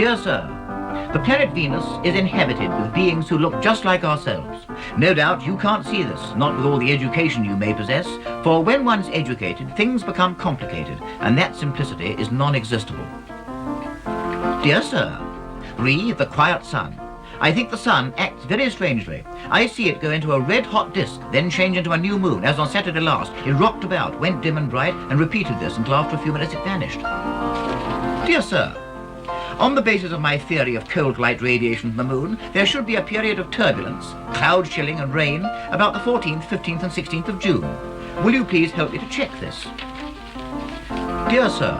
Dear Sir, the planet Venus is inhabited with beings who look just like ourselves. No doubt you can't see this, not with all the education you may possess, for when one's educated, things become complicated, and that simplicity is non-existable. Dear Sir, re the quiet sun. I think the sun acts very strangely. I see it go into a red-hot disk, then change into a new moon, as on Saturday last. It rocked about, went dim and bright, and repeated this until after a few minutes it vanished. Dear Sir, on the basis of my theory of cold light radiation from the moon, there should be a period of turbulence, cloud chilling and rain about the 14th, 15th and 16th of June. Will you please help me to check this? Dear Sir,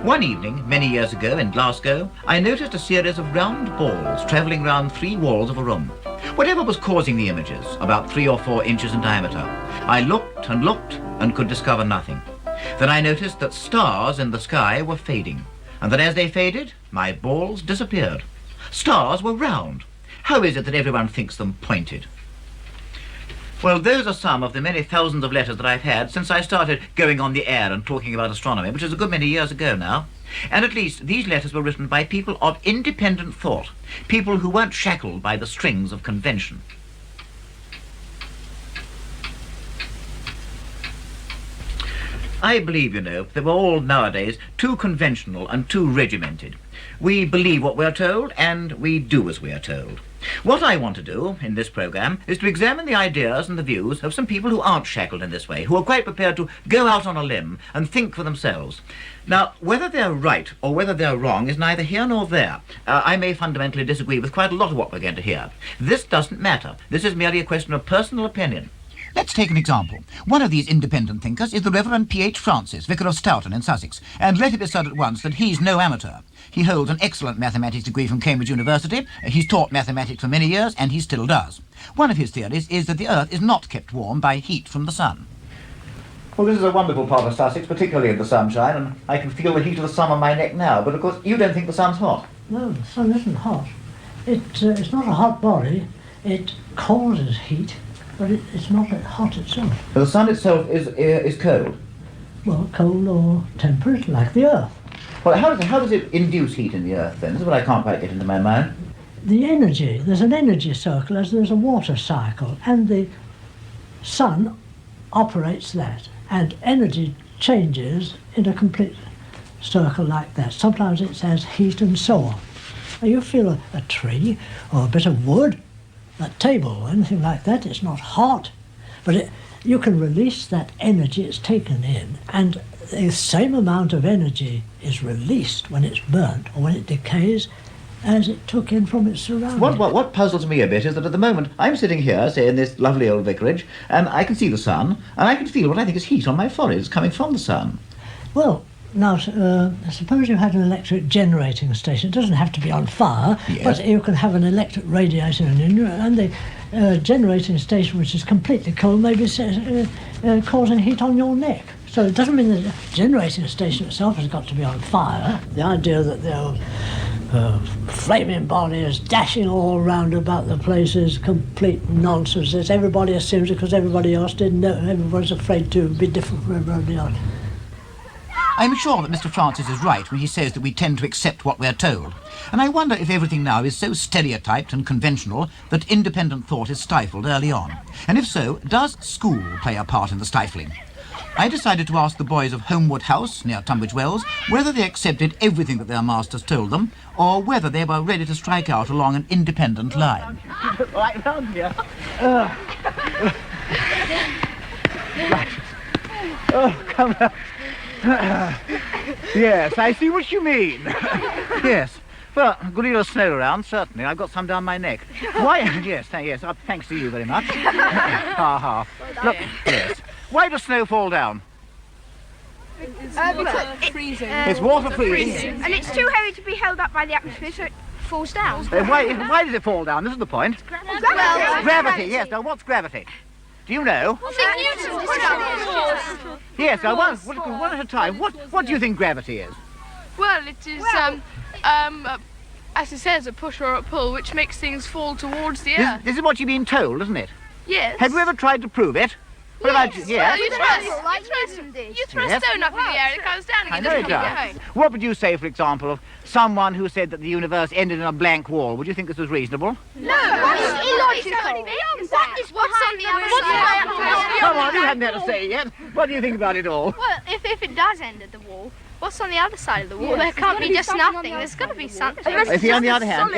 one evening, many years ago in Glasgow, I noticed a series of round balls travelling round 3 walls of a room. Whatever was causing the images, about 3 or 4 inches in diameter, I looked and could discover nothing. Then I noticed that stars in the sky were fading, and that as they faded, my balls disappeared. Stars were round. How is it that everyone thinks them pointed? Well, those are some of the many thousands of letters that I've had since I started going on the air and talking about astronomy, which is a good many years ago now. And at least these letters were written by people of independent thought, people who weren't shackled by the strings of convention. I believe, you know, that we're all nowadays too conventional and too regimented. We believe what we're told and we do as we are told. What I want to do in this programme is to examine the ideas and the views of some people who aren't shackled in this way, who are quite prepared to go out on a limb and think for themselves. Now, whether they're right or whether they're wrong is neither here nor there. I may fundamentally disagree with quite a lot of what we're going to hear. This doesn't matter. This is merely a question of personal opinion. Let's take an example. One of these independent thinkers is the Reverend P.H. Francis, Vicar of Stoughton in Sussex, and let it be said at once that he's no amateur. He holds an excellent mathematics degree from Cambridge University. He's taught mathematics for many years, and he still does. One of his theories is that the Earth is not kept warm by heat from the sun. Well, this is a wonderful part of Sussex, particularly in the sunshine, and I can feel the heat of the sun on my neck now, but of course you don't think the sun's hot. No, the sun isn't hot. It's not a hot body. It causes heat, but it's not hot itself. The sun itself is cold? Well, cold or temperate, like the Earth. Well, how does it induce heat in the Earth, then? This is what I can't quite get into my mind. The energy, there's an energy circle as there's a water cycle, and the sun operates that, and energy changes in a complete circle like that. Sometimes it says heat and so on. Now you feel a tree or a bit of wood, a table or anything like that, it's not hot, but you can release that energy it's taken in, and the same amount of energy is released when it's burnt or when it decays as it took in from its surroundings. What puzzles me a bit is that at the moment I'm sitting here, say in this lovely old vicarage, and I can see the sun, and I can feel what I think is heat on my forehead. It's coming from the sun. Well, now, suppose you had an electric generating station. It doesn't have to be on fire, yes, but you can have an electric radiator and the generating station, which is completely cold, may be causing heat on your neck. So it doesn't mean the generating station itself has got to be on fire. The idea that the flaming body is dashing all around about the place is complete nonsense. It's everybody assumes it because everybody else didn't know. Everybody's afraid to be different from everybody else. I'm sure that Mr. Francis is right when he says that we tend to accept what we're told. And I wonder if everything now is so stereotyped and conventional that independent thought is stifled early on. And if so, does school play a part in the stifling? I decided to ask the boys of Homewood House, near Tunbridge Wells, whether they accepted everything that their masters told them, or whether they were ready to strike out along an independent line. Right round here. Right. Oh, come on. Yes, I see what you mean. Yes. Well, a good deal of snow around, certainly. I've got some down my neck. Why? Yes, thanks to you very much. Ha ha. Look, yes. Why does snow fall down? It's freezing. It's water freezing. And it's too heavy to be held up by the atmosphere, so it falls down. Why does it fall down? This is the point. Gravity, yes. Now, what's gravity? Do you know? Newton discovered. Yes, now one at a time. What do you think gravity is? Well, it is, as it says, a push or a pull, which makes things fall towards the earth. This is what you've been told, isn't it? Yes. Have you ever tried to prove it? What about you? Yes. You throw a Yes. stone up in the air, it comes down I again. know it doesn't does. it? What would you say, for example, of someone who said that the universe ended in a blank wall? Would you think this was reasonable? That's illogical. That is What's on the other side? Come on, you haven't had to say it yet. What do you think about it all? Well, if it does end at the wall, what's on the other side of the wall? There can't be just nothing. There's got to be something. If on the other hand,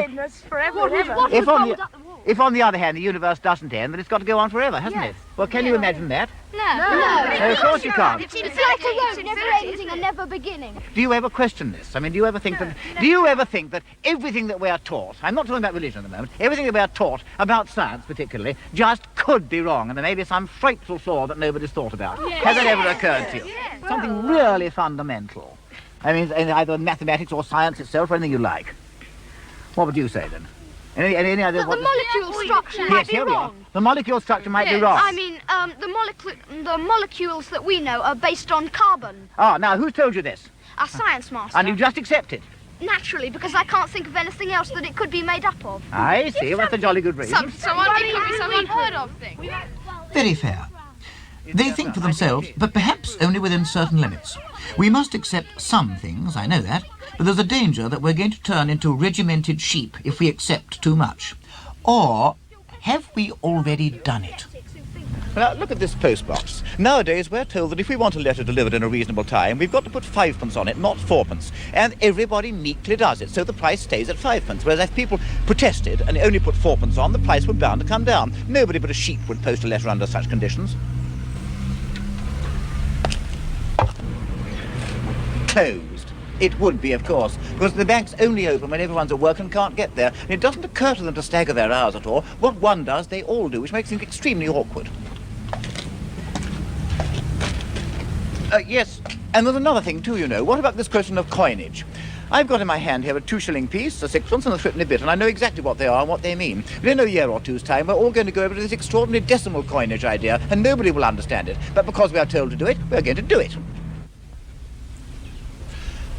if on the other hand the universe doesn't end, then it's got to go on forever, hasn't it? Well, can you imagine that? No. Of course you can't. It's like a road, never ending and never beginning. Do you ever question this? I mean, do you ever think that everything that we are taught, I'm not talking about religion at the moment, everything that we are taught about science particularly, just could be wrong, and there may be some frightful flaw that nobody's thought about? Has that ever occurred to you? Something really fundamental. I mean, in either mathematics or science itself, or anything you like. What would you say then? Any idea? The molecule structure might Yes, be here we are. wrong. The molecule structure might be wrong. I mean, the molecules that we know are based on carbon. Ah, now, who's told you this? Our science master. And you just accept it? Naturally, because I can't think of anything else that it could be made up of. I see. Well, that's a jolly good reason. It could be some unheard of thing. Very fair. They think for themselves, but perhaps only within certain limits. We must accept some things, I know that, but there's a danger that we're going to turn into regimented sheep if we accept too much. Or have we already done it? Now, look at this postbox. Nowadays, we're told that if we want a letter delivered in a reasonable time, we've got to put 5p on it, not 4p. And everybody meekly does it, so the price stays at 5p. Whereas if people protested and only put 4p on, the price would bound to come down. Nobody but a sheep would post a letter under such conditions. Closed. It would be, of course, because the bank's only open when everyone's at work and can't get there. And it doesn't occur to them to stagger their hours at all. What one does, they all do, which makes things extremely awkward. Yes, and there's another thing too, you know. What about this question of coinage? I've got in my hand here a 2-shilling piece, a 6p and a 3p bit, and I know exactly what they are and what they mean. But in a year or two's time, we're all going to go over to this extraordinary decimal coinage idea, and nobody will understand it. But because we are told to do it, we're going to do it.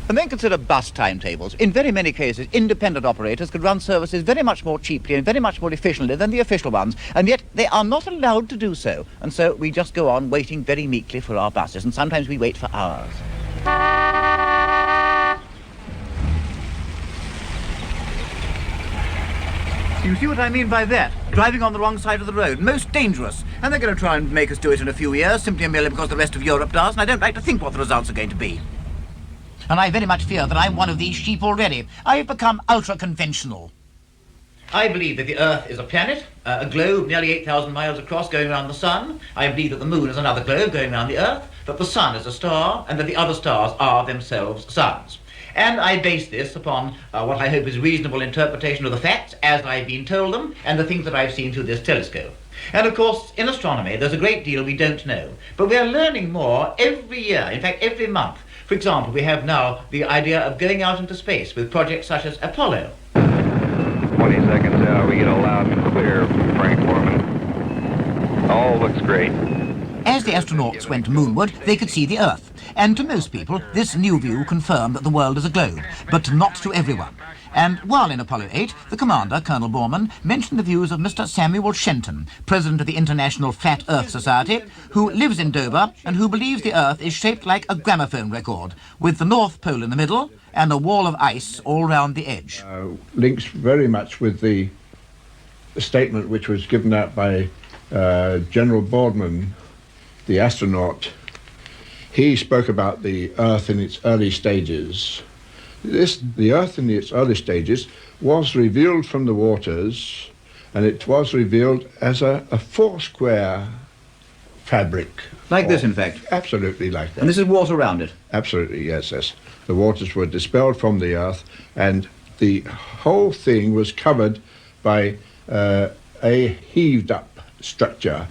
And then consider bus timetables. In very many cases, independent operators could run services very much more cheaply and very much more efficiently than the official ones, and yet they are not allowed to do so. And so we just go on waiting very meekly for our buses, and sometimes we wait for hours. You see what I mean by that? Driving on the wrong side of the road. Most dangerous. And they're going to try and make us do it in a few years, simply and merely because the rest of Europe does, and I don't like to think what the results are going to be. And I very much fear that I'm one of these sheep already. I've become ultra-conventional. I believe that the Earth is a planet, a globe nearly 8,000 miles across going around the Sun. I believe that the Moon is another globe going around the Earth, that the Sun is a star, and that the other stars are themselves suns. And I base this upon what I hope is reasonable interpretation of the facts as I've been told them, and the things that I've seen through this telescope. And of course, in astronomy, there's a great deal we don't know. But we are learning more every year, in fact, every month. For example, we have now the idea of going out into space with projects such as Apollo. 20 seconds out, we get a loud and clear, Frank Foreman. All looks great. As the astronauts went moonward, they could see the Earth. And to most people, this new view confirmed that the world is a globe, but not to everyone. And while in Apollo 8, the commander, Colonel Borman, mentioned the views of Mr. Samuel Shenton, president of the International Flat Earth Society, who lives in Dover and who believes the Earth is shaped like a gramophone record, with the North Pole in the middle and a wall of ice all round the edge. Links very much with the statement which was given out by General Boardman, the astronaut. He spoke about the Earth in its early stages. The Earth in its early stages was revealed from the waters, and it was revealed as a four-square fabric. Like this, in fact? Absolutely like that. And this is water around it? Absolutely, yes, yes. The waters were dispelled from the Earth, and the whole thing was covered by a heaved-up structure,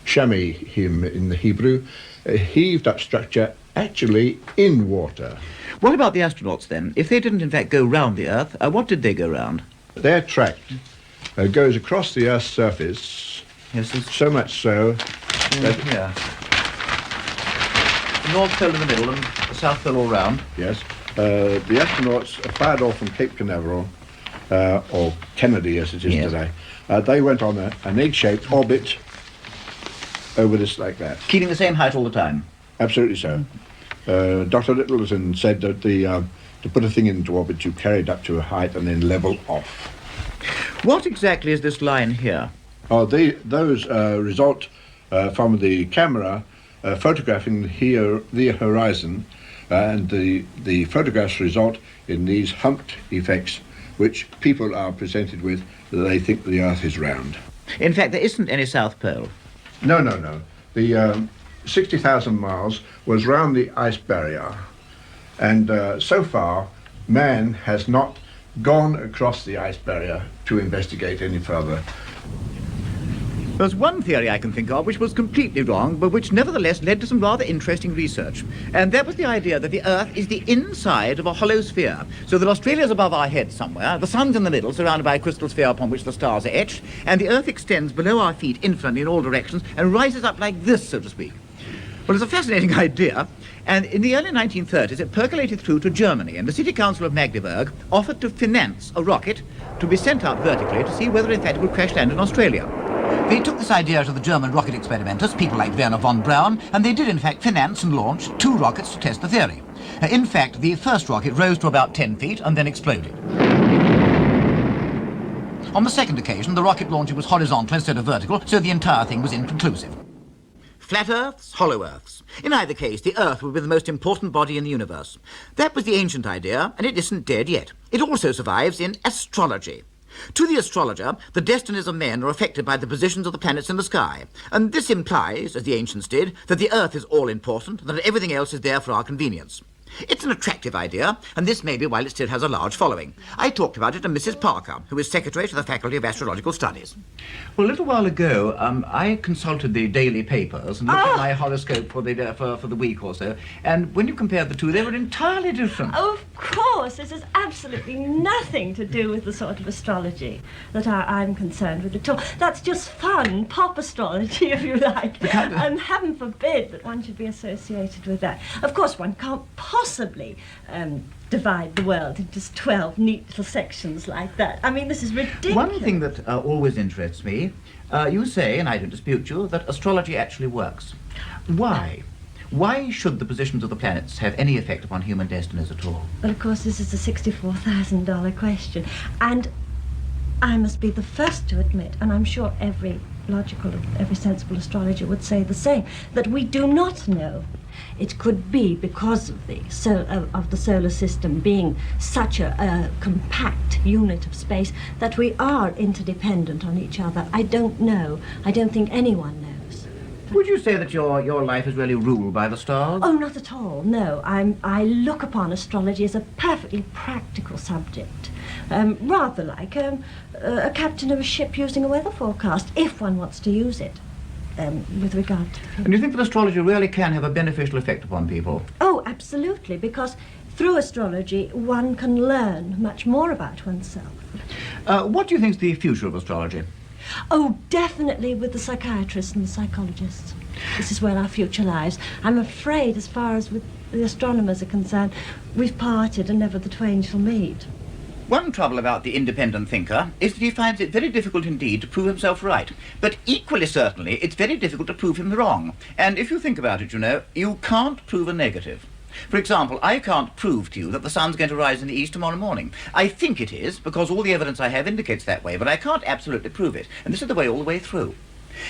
shamihim in the Hebrew, a heaved-up structure actually in water. What about the astronauts then? If they didn't in fact go round the Earth, what did they go round? Their track goes across the Earth's surface, Yes, so much so that... Yeah. The North Pole in the middle and the South Pole all round. Yes. The astronauts fired off from Cape Canaveral, or Kennedy as it is Yes. today. They went on an egg-shaped orbit over this like that. Keeping the same height all the time. Absolutely so. Dr. Littleton said that to put a thing into orbit, you carry it up to a height and then level off. What exactly is this line here? Oh, those result from the camera photographing the horizon, and the photographs result in these humped effects, which people are presented with, that they think the Earth is round. In fact, there isn't any South Pole. No. The 60,000 miles was round the ice barrier, and so far man has not gone across the ice barrier to investigate any further. There's one theory I can think of which was completely wrong, but which nevertheless led to some rather interesting research. And that was the idea that the Earth is the inside of a hollow sphere, so that Australia's above our heads somewhere, the sun's in the middle, surrounded by a crystal sphere upon which the stars are etched, and the Earth extends below our feet infinitely in all directions and rises up like this, so to speak. Well, it's a fascinating idea, and in the early 1930s it percolated through to Germany, and the City Council of Magdeburg offered to finance a rocket to be sent up vertically to see whether in fact it would crash land in Australia. They took this idea to the German rocket experimenters, people like Werner von Braun, and they did in fact finance and launch 2 rockets to test the theory. In fact, the first rocket rose to about 10 feet and then exploded. On the second occasion, the rocket launcher was horizontal instead of vertical, so the entire thing was inconclusive. Flat Earths, hollow Earths. In either case, the Earth would be the most important body in the universe. That was the ancient idea, and it isn't dead yet. It also survives in astrology. To the astrologer, the destinies of men are affected by the positions of the planets in the sky, and this implies, as the ancients did, that the Earth is all-important, and that everything else is there for our convenience. It's an attractive idea, and this may be why it still has a large following. I talked about it to Mrs. Parker, who is Secretary to the Faculty of Astrological Studies. Well, a little while ago, I consulted the daily papers and looked at my horoscope for the week or so, and when you compared the two, they were entirely different. Oh, of course, this has absolutely nothing to do with the sort of astrology that I'm concerned with at all. That's just fun, pop astrology, if you like. And heaven forbid that one should be associated with that. Of course, one can't possibly divide the world into 12 neat little sections like that. I mean, this is ridiculous. One thing that always interests me, you say, and I don't dispute you, that astrology actually works. Why? Why should the positions of the planets have any effect upon human destinies at all? Well, of course, this is a $64,000 question. And I must be the first to admit, and I'm sure every logical, every sensible astrologer would say the same, that we do not know. It could be because of the solar system being such a compact unit of space that we are interdependent on each other. I don't know. I don't think anyone knows. Would you say that your life is really ruled by the stars? Oh, not at all, no. I look upon astrology as a perfectly practical subject. Rather like a captain of a ship using a weather forecast, if one wants to use it. With regard to... And you think that astrology really can have a beneficial effect upon people? Oh, absolutely, because through astrology one can learn much more about oneself. What do you think is the future of astrology? Oh, definitely with the psychiatrists and the psychologists. This is where our future lies. I'm afraid, as far as with the astronomers are concerned, we've parted and never the twain shall meet. One trouble about the independent thinker is that he finds it very difficult indeed to prove himself right. But equally certainly, it's very difficult to prove him wrong. And if you think about it, you know, you can't prove a negative. For example, I can't prove to you that the sun's going to rise in the east tomorrow morning. I think it is, because all the evidence I have indicates that way, but I can't absolutely prove it. And this is the way all the way through.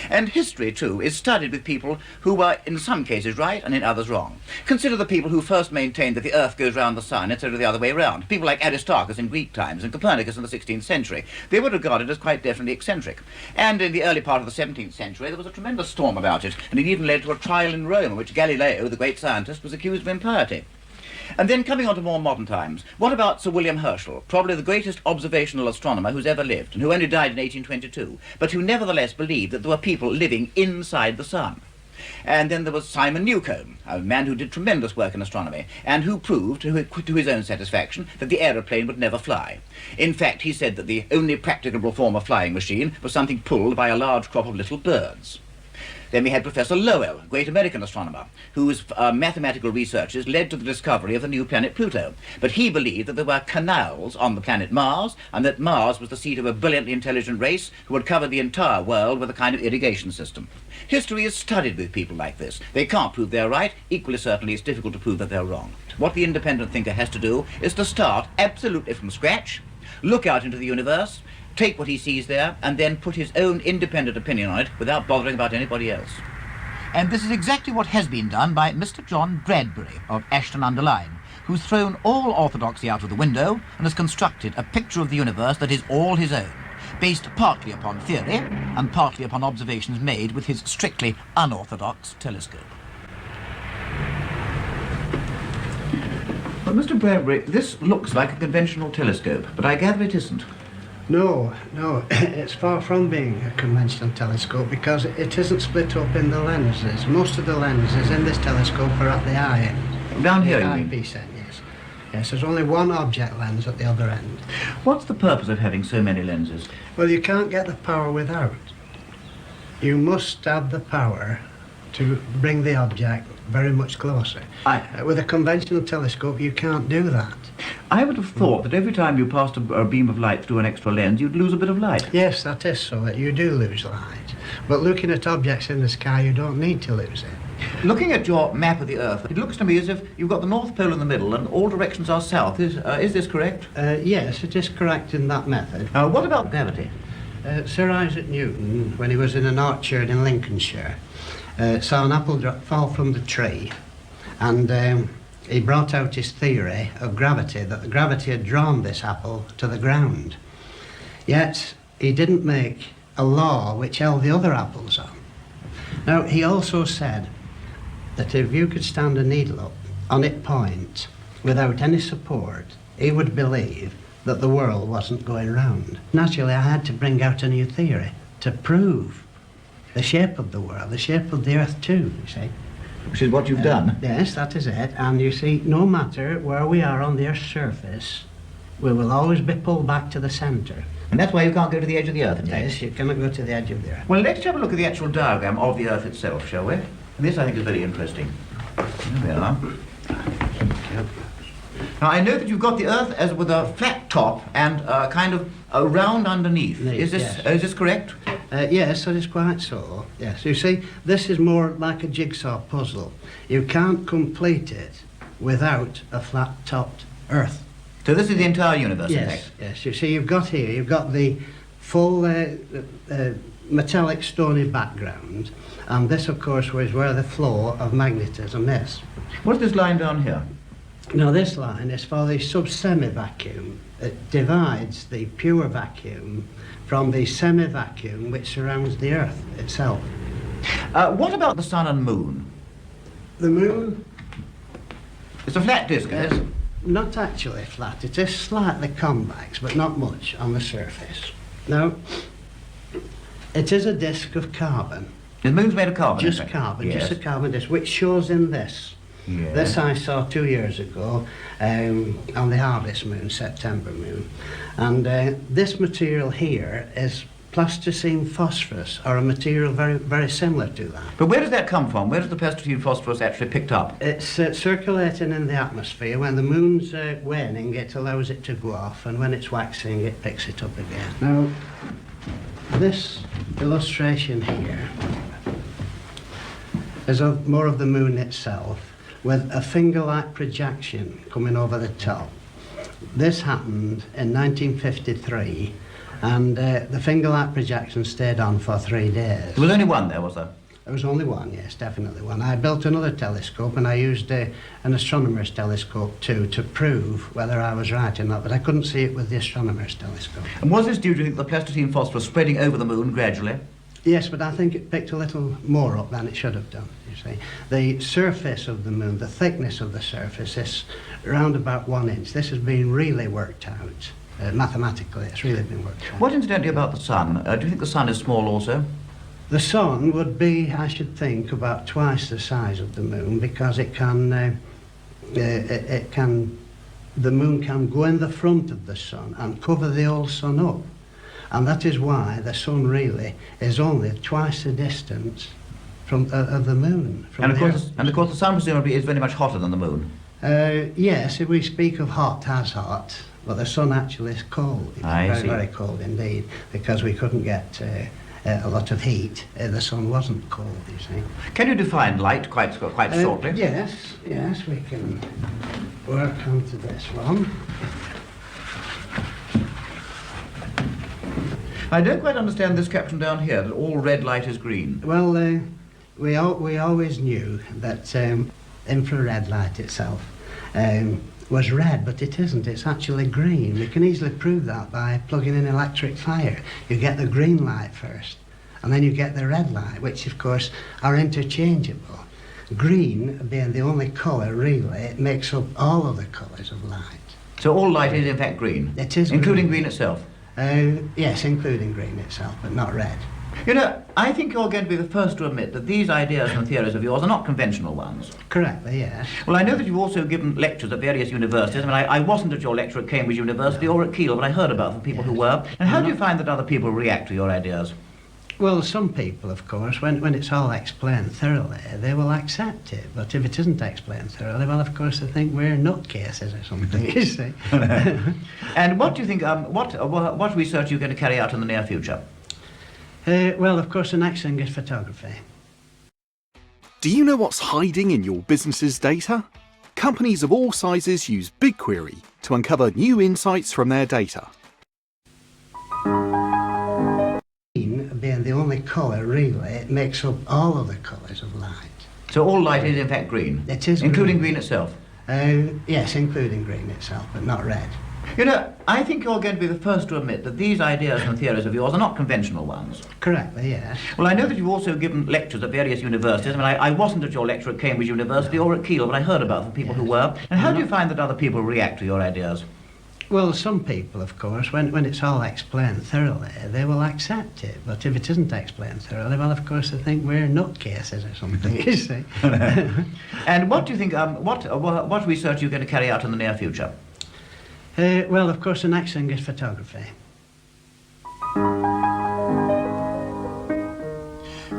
And history, too, is studied with people who were in some cases right and in others wrong. Consider the people who first maintained that the Earth goes round the sun instead of the other way round. People like Aristarchus in Greek times and Copernicus in the 16th century. They were regarded as quite definitely eccentric. And in the early part of the 17th century, there was a tremendous storm about it, and it even led to a trial in Rome in which Galileo, the great scientist, was accused of impiety. And then coming on to more modern times, what about Sir William Herschel, probably the greatest observational astronomer who's ever lived, and who only died in 1822, but who nevertheless believed that there were people living inside the sun? And then there was Simon Newcomb, a man who did tremendous work in astronomy, and who proved, to his own satisfaction, that the aeroplane would never fly. In fact, he said that the only practicable form of flying machine was something pulled by a large crop of little birds. Then we had Professor Lowell, a great American astronomer, whose mathematical researches led to the discovery of the new planet Pluto. But he believed that there were canals on the planet Mars, and that Mars was the seat of a brilliantly intelligent race who had covered the entire world with a kind of irrigation system. History is studied with people like this. They can't prove they're right. Equally certainly, it's difficult to prove that they're wrong. What the independent thinker has to do is to start absolutely from scratch, look out into the universe, take what he sees there, and then put his own independent opinion on it without bothering about anybody else. And this is exactly what has been done by Mr. John Bradbury of Ashton-under-Lyne, who's thrown all orthodoxy out of the window and has constructed a picture of the universe that is all his own, based partly upon theory and partly upon observations made with his strictly unorthodox telescope. Well, Mr. Bradbury, this looks like a conventional telescope, but I gather it isn't. No, it's far from being a conventional telescope because it isn't split up in the lenses. Most of the lenses in this telescope are at the eye end. Down here, you mean? Eyepiece end, yes. Yes, there's only one object lens at the other end. What's the purpose of having so many lenses? Well, you can't get the power without. You must have the power to bring the object very much closer. With a conventional telescope, you can't do that. I would have thought that every time you passed a beam of light through an extra lens, you'd lose a bit of light. Yes, that is so. You do lose light. But looking at objects in the sky, you don't need to lose it. Looking at your map of the Earth, it looks to me as if you've got the North Pole in the middle and all directions are south. Is this correct? Yes, it is correct in that method. What about gravity? Sir Isaac Newton, when he was in an orchard in Lincolnshire, saw an apple fall from the tree, and he brought out his theory of gravity, that the gravity had drawn this apple to the ground. Yet he didn't make a law which held the other apples on. Now, he also said that if you could stand a needle up on its point without any support, he would believe that the world wasn't going round. Naturally, I had to bring out a new theory to prove the shape of the world, the shape of the Earth too, you see. Which is what you've done? Yes, that is it. And you see, no matter where we are on the Earth's surface, we will always be pulled back to the centre. And that's why you can't go to the edge of the Earth, in fact? Yes, you cannot go to the edge of the Earth. Well, let's have a look at the actual diagram of the Earth itself, shall we? And this, I think, is very interesting. There we are. Now, I know that you've got the Earth as with a flat top and kind of a round underneath. Is this correct? Yes, that is quite so. Yes, you see, this is more like a jigsaw puzzle. You can't complete it without a flat-topped Earth. So this is the entire universe, in fact? Yes, you see, you've got the full metallic stony background, and this, of course, was where the flow of magnetism is. What's this line down here? Now, this line is for the sub-semi-vacuum. It divides the pure vacuum from the semi-vacuum which surrounds the Earth itself. What about the sun and moon? The moon? It's a flat disk, is it? Not actually flat. It is slightly convex, but not much on the surface. Now, it is a disk of carbon. The moon's made of carbon? Just carbon, yes. Just a carbon disk, which shows in this. Yes. This I saw 2 years ago on the harvest moon, September moon. And this material here is plasticine phosphorus, or a material very, very similar to that. But where does that come from? Where does the plasticine phosphorus actually picked up? It's circulating in the atmosphere. When the moon's waning, it allows it to go off, and when it's waxing, it picks it up again. Now, this illustration here is more of the moon itself, with a finger-like projection coming over the top. This happened in 1953, and the finger-like projection stayed on for 3 days. There was only one there, was there? There was only one, yes, definitely one. I built another telescope, and I used an astronomer's telescope too, to prove whether I was right or not, but I couldn't see it with the astronomer's telescope. And was this due to the plasticine phosphorus spreading over the moon gradually? Yes, but I think it picked a little more up than it should have done, you see. The surface of the moon, the thickness of the surface is around about 1 inch. This has been really worked out. Mathematically, it's really been worked out. What incidentally about the sun? Do you think the sun is small also? The sun would be, I should think, about twice the size of the moon, because the moon can go in the front of the sun and cover the whole sun up. And that is why the sun really is only twice the distance from of the moon. From And of course, the sun presumably is very much hotter than the moon. Yes, if we speak of hot as hot, but the sun actually is cold. Very cold indeed, because we couldn't get a lot of heat. The sun wasn't cold, you see. Can you define light quite shortly? Yes, we can work onto this one. I don't quite understand this caption down here, that all red light is green. Well, we always knew that infrared light itself was red, but it isn't. It's actually green. We can easily prove that by plugging in electric fire. You get the green light first, and then you get the red light, which of course are interchangeable. Green being the only colour, really, it makes up all of the colours of light. So all light is in fact green? It is including green itself? Yes, including green itself, but not red. You know, I think you're going to be the first to admit that these ideas and theories of yours are not conventional ones. Correctly, yes. Well, I know that you've also given lectures at various universities. I mean, I wasn't at your lecture at Cambridge University or at Keele, but I heard about the people who were. And how do you find that other people react to your ideas? Well, some people, of course, when it's all explained thoroughly, they will accept it. But if it isn't explained thoroughly, well, of course, they think we're nutcases or something, you see. And what do you think, what research are you going to carry out in the near future? Well, of course, the next thing is photography. Do you know what's hiding in your business's data? Companies of all sizes use BigQuery to uncover new insights from their data. Green being the only colour, really, it makes up all of the colours of light. So all light is in fact green? It is including green itself? Yes, including green itself, but not red. You know, I think you're going to be the first to admit that these ideas and theories of yours are not conventional ones. Correctly, yes. Well, I know that you've also given lectures at various universities. I mean, I wasn't at your lecture at Cambridge University or at Keele, but I heard about the people who were. And how do you find that other people react to your ideas? Well, some people, of course, when it's all explained thoroughly, they will accept it. But if it isn't explained thoroughly, well, of course, they think we're nutcases or something, you see. And what do you think, what research are you going to carry out in the near future? Well, of course, the next thing is photography.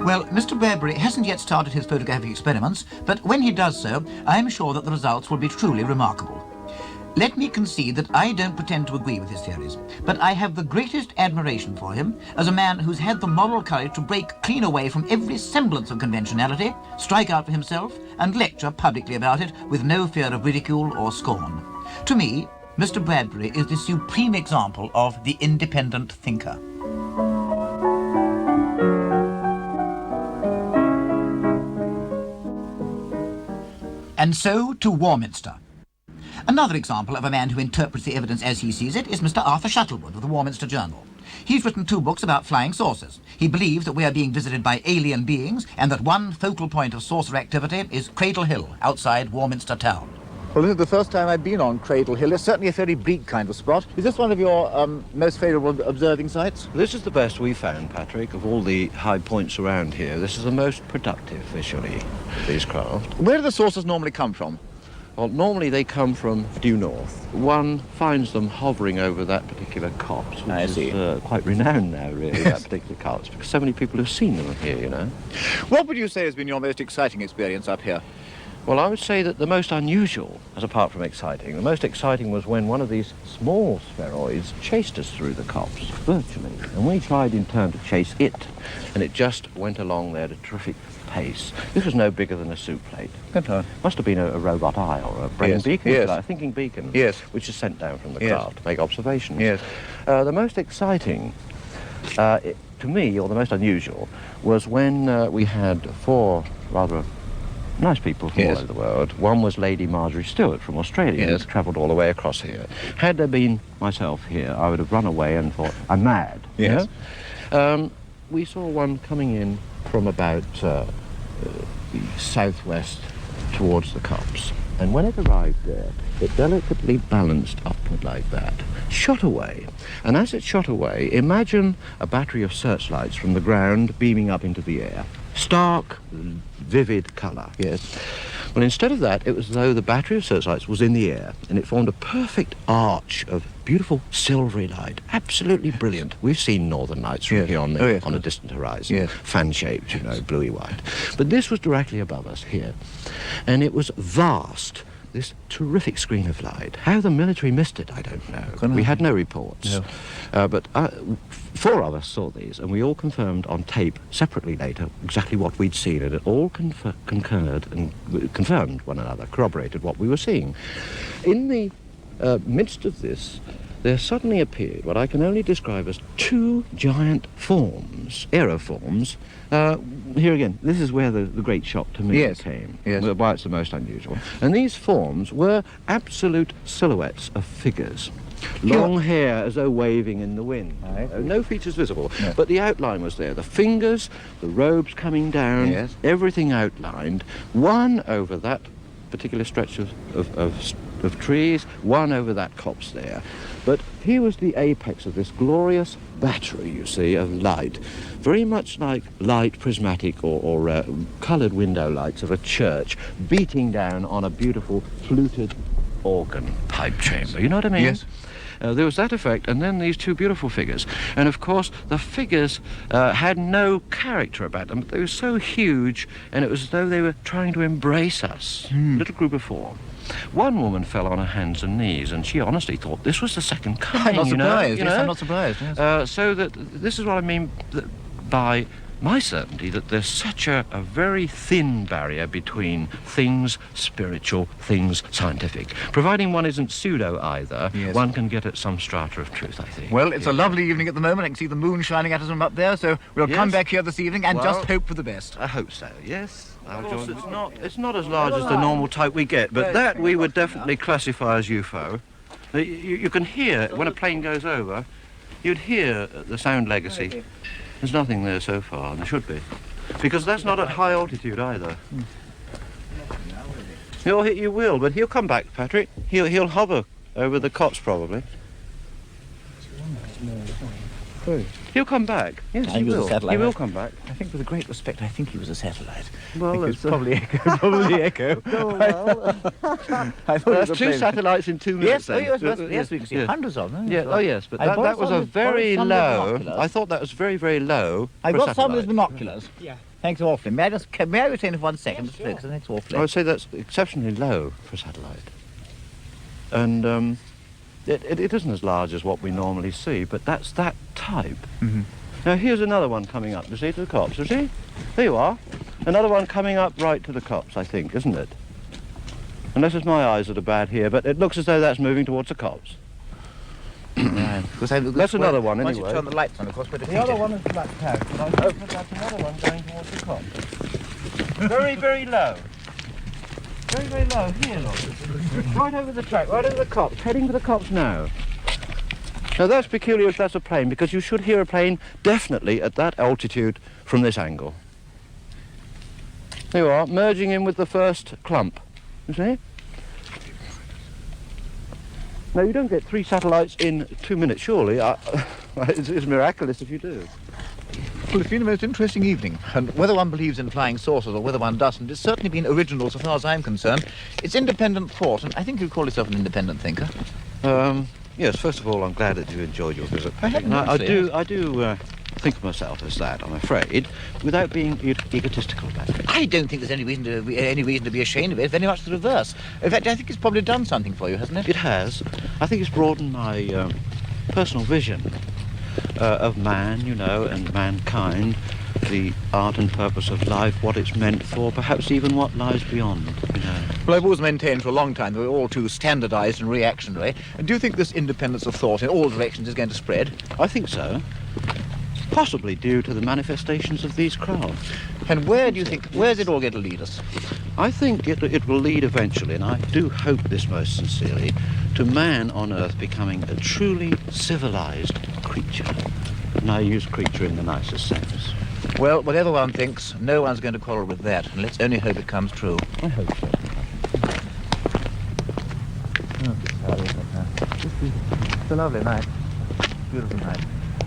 Well, Mr. Bradbury hasn't yet started his photographic experiments, but when he does so, I'm sure that the results will be truly remarkable. Let me concede that I don't pretend to agree with his theories, but I have the greatest admiration for him as a man who's had the moral courage to break clean away from every semblance of conventionality, strike out for himself, and lecture publicly about it with no fear of ridicule or scorn. To me, Mr. Bradbury is the supreme example of the independent thinker. And so to Warminster. Another example of a man who interprets the evidence as he sees it is Mr. Arthur Shuttleworth of the Warminster Journal. He's written 2 books about flying saucers. He believes that we are being visited by alien beings and that one focal point of saucer activity is Cradle Hill outside Warminster town. Well, this is the first time I've been on Cradle Hill. It's certainly a fairly bleak kind of spot. Is this one of your most favourable observing sites? This is the best we found, Patrick, of all the high points around here. This is the most productive visually of these craft. Where do the saucers normally come from? Well, normally they come from due north. One finds them hovering over that particular copse, which is quite renowned now, really, that particular copse, because so many people have seen them here, you know. What would you say has been your most exciting experience up here? Well, I would say that the most unusual, as apart from exciting, the most exciting was when one of these small spheroids chased us through the copse, virtually. And we tried in turn to chase it, and it just went along there at a terrific pace. This was no bigger than a soup plate. Must have been a robot eye or a brain beacon, a thinking beacon, which is sent down from the craft to make observations. The most exciting, to me, or the most unusual, was when we had 4 rather nice people from all over the world. One was Lady Marjorie Stewart from Australia, who's travelled all the way across here. Had there been myself here, I would have run away and thought, I'm mad. Yes. We saw one coming in from about the southwest towards the copse. And when it arrived there, it delicately balanced upward like that, shot away. And as it shot away, imagine a battery of searchlights from the ground beaming up into the air. Stark, vivid colour. Well, instead of that, it was as though the battery of searchlights was in the air, and it formed a perfect arch of beautiful silvery light. Absolutely brilliant. We've seen northern lights from here on, on a distant horizon. Fan-shaped, you know, bluey-white. But this was directly above us here, and it was vast. This terrific screen of light. How the military missed it, I don't know. We had no reports. But 4 of us saw these, and we all confirmed on tape, separately later, exactly what we'd seen, and it all concurred and confirmed one another, corroborated what we were seeing. In the midst of this, there suddenly appeared what I can only describe as 2 giant forms, aeroforms. Here again, this is where the great shock to me came, why it's the most unusual. And these forms were absolute silhouettes of figures. Long hair as though waving in the wind. No features visible, but the outline was there. The fingers, the robes coming down, everything outlined. One over that particular stretch of trees, one over that copse there. But here was the apex of this glorious battery, you see, of light. Very much like light prismatic or coloured window lights of a church beating down on a beautiful fluted organ pipe chamber. You know what I mean? Yes. There was that effect, and then these 2 beautiful figures. And of course, the figures had no character about them. They were so huge, and it was as though they were trying to embrace us. Little group of 4. One woman fell on her hands and knees, and she honestly thought this was the second coming. I'm not surprised. You know? Yes, I'm not surprised. Yes. So that this is what I mean by my certainty, that there's such a very thin barrier between things spiritual, things scientific. Providing one isn't pseudo either, one can get at some strata of truth, I think. Well, it's a lovely evening at the moment. I can see the moon shining at us from up there, so we'll come back here this evening and just hope for the best. I hope so, yes. Of course, it's not as large as the normal type we get, but that we would definitely classify as UFO. You can hear, when a plane goes over, you'd hear the sound legacy. There's nothing there so far, and there should be. Because that's not at high altitude either. You will, but he'll come back, Patrick. He'll hover over the copse, probably. He'll come back. Yes, he will. He will come back. I think, with a great respect, I think he was a satellite. Well, it's probably Echo. Probably Echo. I thought that's 2 satellites in 2 minutes. Yes, we can see hundreds of them. Yeah. Oh, yes, but that was a very low. I thought that was very, very low. I've got some of his binoculars. Yeah. Thanks awfully. May I retain it for 1 second? Sure. Thanks awfully. I would say that's exceptionally low for a satellite. And it isn't as large as what we normally see, but that's that type. Now here's another one coming up, you see, to the copse, you see? There you are. Another one coming up right to the copse, I think, isn't it? Unless it's my eyes that are bad here, but it looks as though that's moving towards the copse. That's another one, anyway. Once you turn the lights on, of course, the other one is blacked out, but I hope that that's another one going towards the copse. Very, very low. Very, very low. Here, look. Right over the track, right over the copse, heading for the copse now. Now that's peculiar if that's a plane, because you should hear a plane definitely at that altitude from this angle. There you are, merging in with the first clump. You see? Now you don't get 3 satellites in 2 minutes, surely. It's miraculous if you do. Well, it's been a most interesting evening, and whether one believes in flying saucers or whether one doesn't, it's certainly been original so far as I'm concerned. It's independent thought, and I think you'd call yourself an independent thinker. Yes, first of all, I'm glad that you enjoyed your visit. I do think of myself as that, I'm afraid, without being egotistical about it. I don't think there's any reason to be ashamed of it, very much the reverse. In fact, I think it's probably done something for you, hasn't it? It has. I think it's broadened my personal vision of man, you know, and mankind, the art and purpose of life, what it's meant for, perhaps even what lies beyond, you know. Well, I've always maintained for a long time that we're all too standardised and reactionary. And do you think this independence of thought in all directions is going to spread? I think so. Possibly due to the manifestations of these crafts. And where do you think, where's it all going to lead us? I think it will lead eventually, and I do hope this most sincerely, to man on Earth becoming a truly civilised creature. And I use creature in the nicest sense. Well, whatever one thinks, no one's going to quarrel with that, and let's only hope it comes true. I hope so. It's a lovely night. Beautiful night.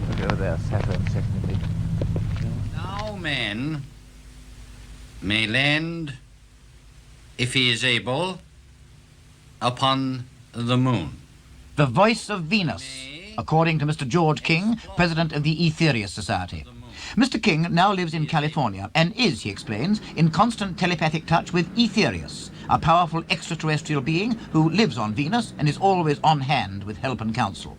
Look over there, Saturn setting. Now, men may lend if he is able, upon the moon. The voice of Venus, according to Mr. George King, president of the Aetherius Society. Mr. King now lives in California and is, he explains, in constant telepathic touch with Aetherius, a powerful extraterrestrial being who lives on Venus and is always on hand with help and counsel.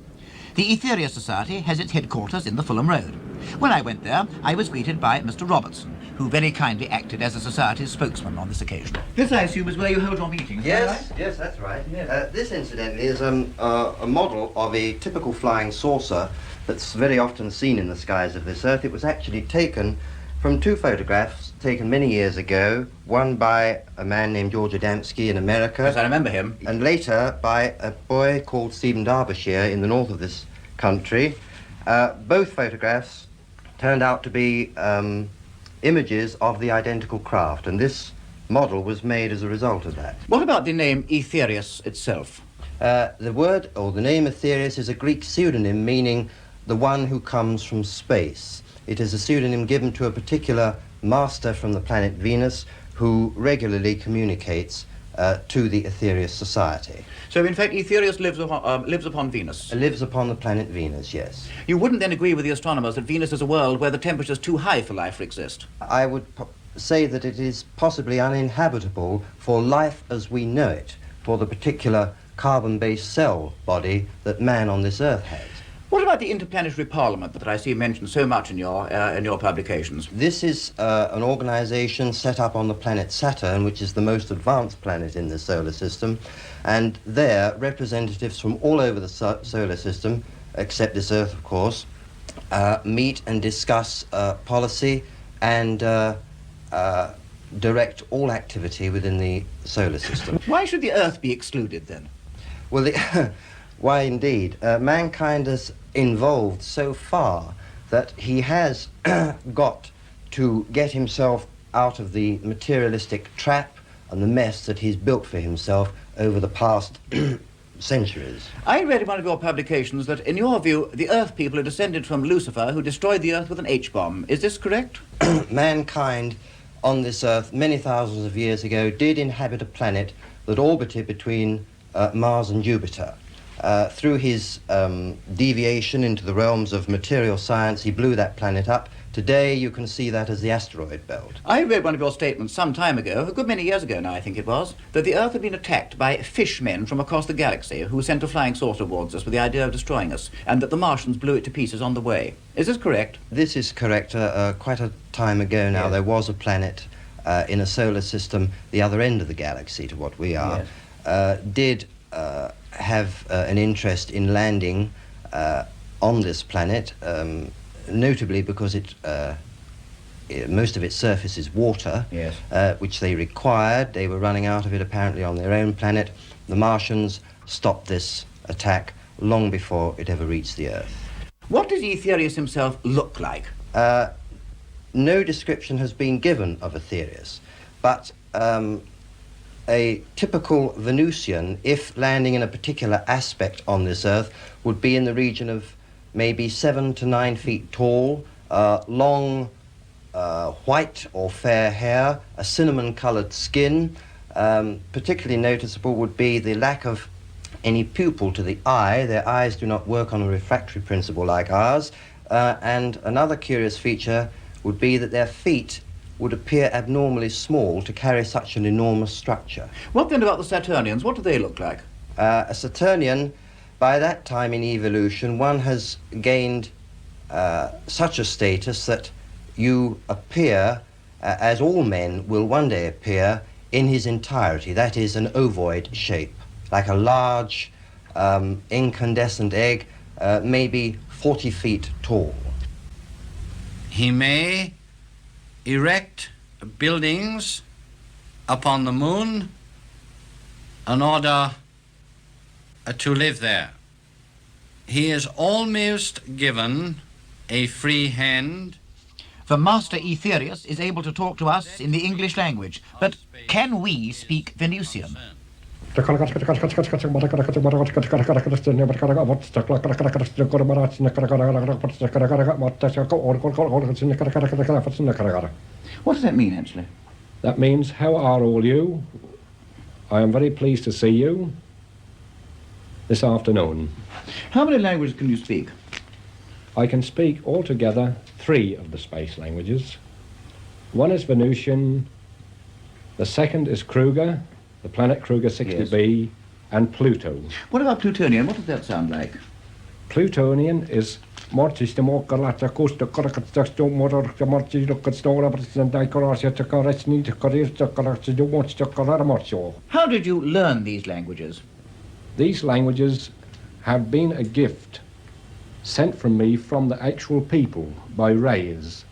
The Aetherius Society has its headquarters in the Fulham Road. When I went there, I was greeted by Mr. Robertson, who very kindly acted as the Society's spokesman on this occasion. This, I assume, is where you hold your meetings, Yes, yes, that's right. Yes. This, incidentally, is a model of a typical flying saucer that's very often seen in the skies of this Earth. It was actually taken from two photographs taken many years ago, one by a man named George Adamski in America. Yes, I remember him. And later by a boy called Stephen Derbyshire in the north of this country. Both photographs turned out to be images of the identical craft, and this model was made as a result of that. What about the name Aetherius itself? The word, or the name Aetherius, is a Greek pseudonym meaning the one who comes from space. It is a pseudonym given to a particular master from the planet Venus who regularly communicates to the Aetherius Society. So, in fact, Aetherius lives upon Venus? Lives upon the planet Venus, yes. You wouldn't then agree with the astronomers that Venus is a world where the temperature's too high for life to exist? I would say that it is possibly uninhabitable for life as we know it, for the particular carbon-based cell body that man on this Earth has. What about the Interplanetary Parliament that I see mentioned so much in your publications? This is an organization set up on the planet Saturn, which is the most advanced planet in the solar system, and there representatives from all over the solar system, except this Earth, of course, meet and discuss policy and direct all activity within the solar system. Why should the Earth be excluded, then? Well, why indeed? Mankind has evolved so far that he has got to get himself out of the materialistic trap and the mess that he's built for himself over the past centuries. I read in one of your publications that, in your view, the Earth people are descended from Lucifer, who destroyed the Earth with an H-bomb. Is this correct? Mankind on this Earth, many thousands of years ago, did inhabit a planet that orbited between Mars and Jupiter. Through his deviation into the realms of material science, he blew that planet up. Today, you can see that as the asteroid belt. I read one of your statements some time ago, a good many years ago now, I think it was, that the Earth had been attacked by fishmen from across the galaxy who sent a flying saucer towards us with the idea of destroying us, and that the Martians blew it to pieces on the way. Is this correct? This is correct. Quite a time ago now, there was a planet in a solar system, the other end of the galaxy to what we are, did have an interest in landing on this planet, notably because most of its surface is water, which they required. They were running out of it apparently on their own planet. The Martians stopped this attack long before it ever reached the Earth. What does Aetherius himself look like? No description has been given of Aetherius, but a typical Venusian, if landing in a particular aspect on this Earth, would be in the region of maybe 7 to 9 feet tall, long white or fair hair, a cinnamon-coloured skin. Particularly noticeable would be the lack of any pupil to the eye. Their eyes do not work on a refractory principle like ours. And another curious feature would be that their feet would appear abnormally small to carry such an enormous structure. What then about the Saturnians? What do they look like? A Saturnian, by that time in evolution, one has gained such a status that you appear, as all men will one day appear, in his entirety. That is, an ovoid shape, like a large incandescent egg, maybe 40 feet tall. He may erect buildings upon the moon in order to live there. He is almost given a free hand. The Master Aetherius is able to talk to us in the English language, but can we speak Venusian? What does that mean, actually? That means, how are all you? I am very pleased to see you this afternoon. How many languages can you speak? I can speak altogether 3 of the space languages. One is Venusian, the second is Kruger, the planet Kruger 60b, yes, and Pluto. What about Plutonian? What does that sound like? Plutonian is What is the How did you learn these languages? These languages have been a gift sent from me from the actual people by rays.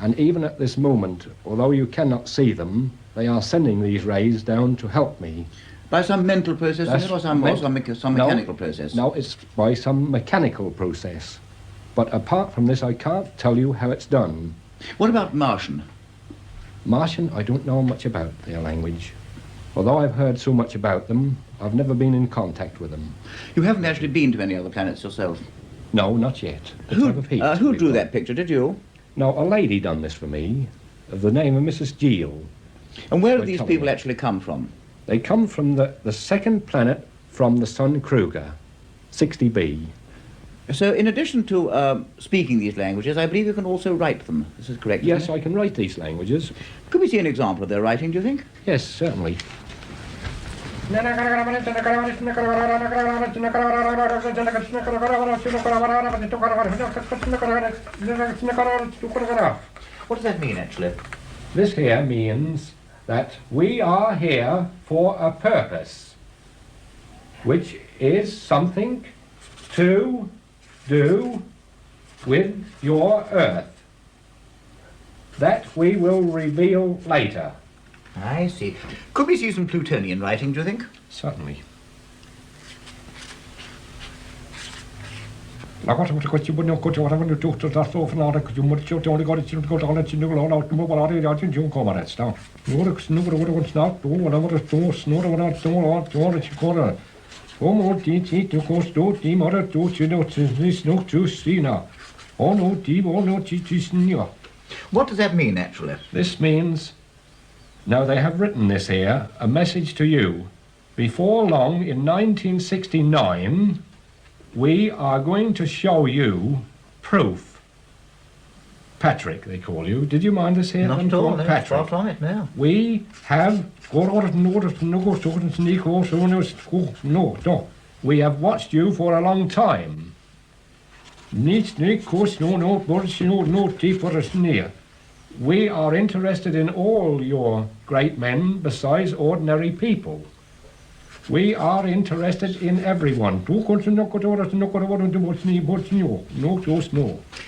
And even at this moment, although you cannot see them, they are sending these rays down to help me. By some mental process or some mechanical process? No, it's by some mechanical process. But apart from this, I can't tell you how it's done. What about Martian? Martian, I don't know much about their language. Although I've heard so much about them, I've never been in contact with them. You haven't actually been to any other planets yourself? No, not yet. Who drew that picture, did you? No, a lady done this for me, of the name of Mrs. Gill. And where do these people actually come from? They come from the second planet from the sun, Kruger, 60b. So in addition to speaking these languages, I believe you can also write them. This is correct? Yes, I can write these languages. Could we see an example of their writing, do you think? Yes, certainly. What does that mean, actually? This here means that we are here for a purpose, which is something to do with your Earth. That we will reveal later. I see. Could we see some Plutonian writing, do you think? Certainly. What does that mean, actually? This means, now they have written this here, a message to you. Before long, in 1969, we are going to show you proof. Patrick, they call you. Did you mind this here? Not at all, no, Patrick. far from it, no. We have... We have watched you for a long time. We are interested in all your great men besides ordinary people. We are interested in everyone.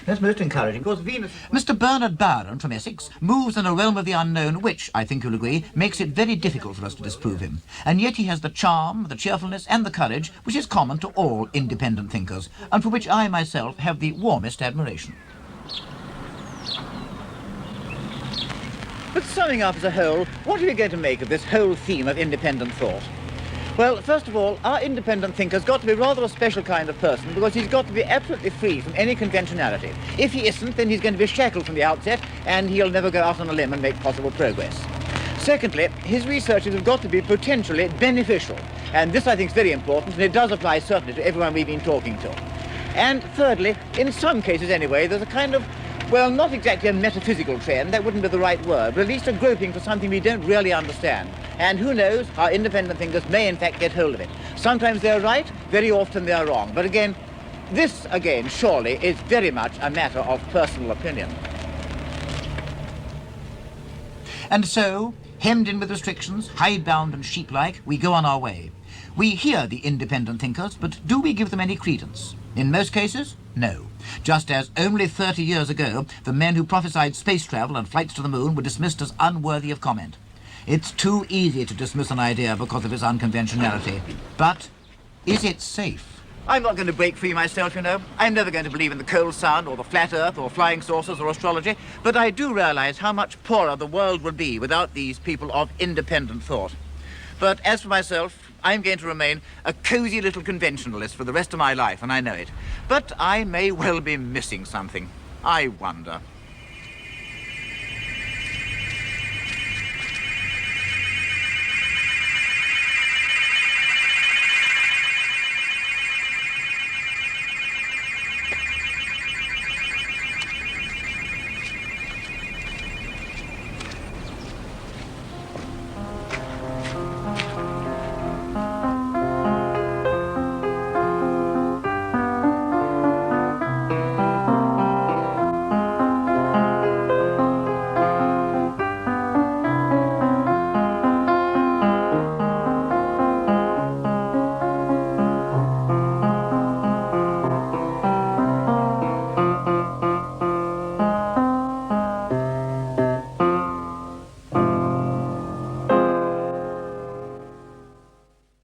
That's most encouraging, because Venus... Mr. Bernard Byron from Essex moves in a realm of the unknown which, I think you'll agree, makes it very difficult for us to disprove him. And yet he has the charm, the cheerfulness and the courage which is common to all independent thinkers, and for which I myself have the warmest admiration. But summing up as a whole, what are we going to make of this whole theme of independent thought? Well, first of all, our independent thinker's got to be rather a special kind of person because he's got to be absolutely free from any conventionality. If he isn't, then he's going to be shackled from the outset and he'll never go out on a limb and make possible progress. Secondly, his researches have got to be potentially beneficial. And this, I think, is very important, and it does apply certainly to everyone we've been talking to. And thirdly, in some cases anyway, there's a kind of, well, not exactly a metaphysical trend, that wouldn't be the right word, but at least a groping for something we don't really understand. And who knows, our independent thinkers may in fact get hold of it. Sometimes they're right, very often they're wrong. But again, this again, surely, is very much a matter of personal opinion. And so, hemmed in with restrictions, hidebound and sheep-like, we go on our way. We hear the independent thinkers, but do we give them any credence? In most cases, no. Just as only 30 years ago, the men who prophesied space travel and flights to the moon were dismissed as unworthy of comment. It's too easy to dismiss an idea because of its unconventionality. But is it safe? I'm not going to break free myself, you know. I'm never going to believe in the cold sun or the flat earth or flying saucers or astrology, but I do realize how much poorer the world would be without these people of independent thought. But as for myself, I'm going to remain a cozy little conventionalist for the rest of my life, and I know it. But I may well be missing something. I wonder.